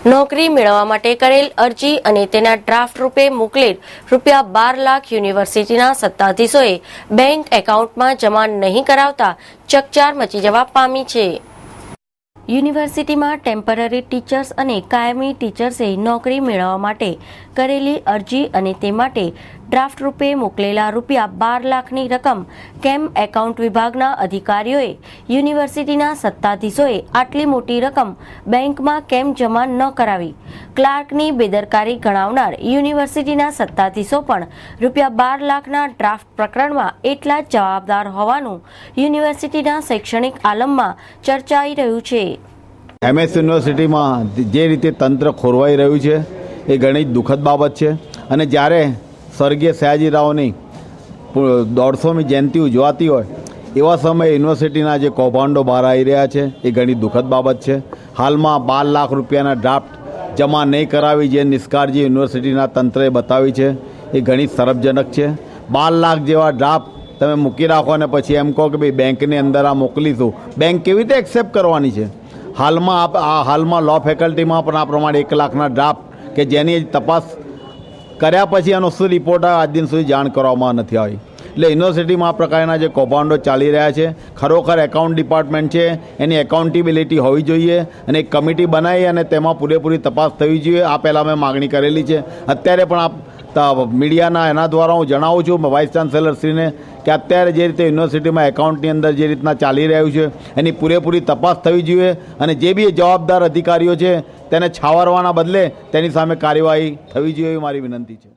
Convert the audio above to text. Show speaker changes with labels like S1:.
S1: નોકરી મેળવવા માટે કરેલ અરજી અને તેના ડ્રાફ્ટ રૂપે મોકલેલ ₹12 લાખ યુનિવર્સિટીના સત્તાધીશોએ બેંક એકાઉન્ટમાં જમા નહીં કરાવતા ચકચાર મચી જવા પામી છે। યુનિવર્સિટીમાં ટેમ્પરરી ટીચર્સ અને કાયમી ટીચર્સે નોકરી મેળવવા માટે કરેલી અરજી અને તે માટે ડ્રાફ્ટ રૂપે મોકલેલા ₹12 લાખની રકમ કેમ એકાઉન્ટ વિભાગના અધિકારીઓએ યુનિવર્સિટીના સત્તાધીશોએ આટલી મોટી રકમ બેંકમાં કેમ જમા ન કરાવી, ક્લાર્કની બેદરકારી ગણાવનાર યુનિવર્સિટીના સત્તાધીશો પણ ₹12 લાખના ડ્રાફ્ટ પ્રકરણમાં એટલા જ જવાબદાર હોવાનું યુનિવર્સિટીના શૈક્ષણિક આલમમાં ચર્ચાઈ રહ્યું છે।
S2: MS યુનિવર્સિટીમાં જે રીતે તંત્ર ખોરવાઈ રહ્યું છે એ ઘણી દુઃખદ બાબત છે અને જ્યારે સ્વર્ગીય સયાજીરાવની 150મી જયંતિ ઉજવાતી હોય એવા સમયે યુનિવર્સિટીના જે કૌભાંડો બહાર આવી રહ્યા છે એ ઘણી દુઃખદ બાબત છે। હાલમાં ₹12 લાખ રૂપિયાના ડ્રાફ્ટ જમા નહીં કરાવી જે નિષ્કાળજી યુનિવર્સિટીના તંત્રએ બતાવી છે એ ઘણી સરપજનક છે। 12 લાખ જેવા ડ્રાફ્ટ તમે મૂકી રાખો અને પછી એમ કહો કે ભાઈ બેંકની અંદર આ મોકલીશું, બેંક કેવી રીતે એક્સેપ્ટ કરવાની છે? હાલમાં લો ફેકલ્ટીમાં પણ આ પ્રમાણે 1 લાખના ડ્રાફ્ટ કે જેની તપાસ કર્યા પછી એનો શું રિપોર્ટ આવે આજ દિન સુધી જાણ કરવામાં નથી આવી। એટલે યુનિવર્સિટીમાં આ પ્રકારના જે કૌભાંડો ચાલી રહ્યા છે, ખરોખર એકાઉન્ટ ડિપાર્ટમેન્ટ છે એની એકાઉન્ટેબિલિટી હોવી જોઈએ અને એક કમિટી બનાવી અને તેમાં પૂરેપૂરી તપાસ થવી જોઈએ। આ પહેલાં મેં માગણી કરેલી છે। અત્યારે પણ મીડિયાના એના દ્વારા હું જણાવું છું વાઇસ ચાન્સેલરશ્રીને કે અત્યારે જે રીતે યુનિવર્સિટીમાં એકાઉન્ટની અંદર જે રીતના ચાલી રહ્યું છે એની પૂરેપૂરી તપાસ થવી જોઈએ અને જે બી જવાબદાર અધિકારીઓ છે તેને છાવરવાના બદલે તેની સામે કાર્યવાહી થવી જોઈએ એવી મારી વિનંતી છે।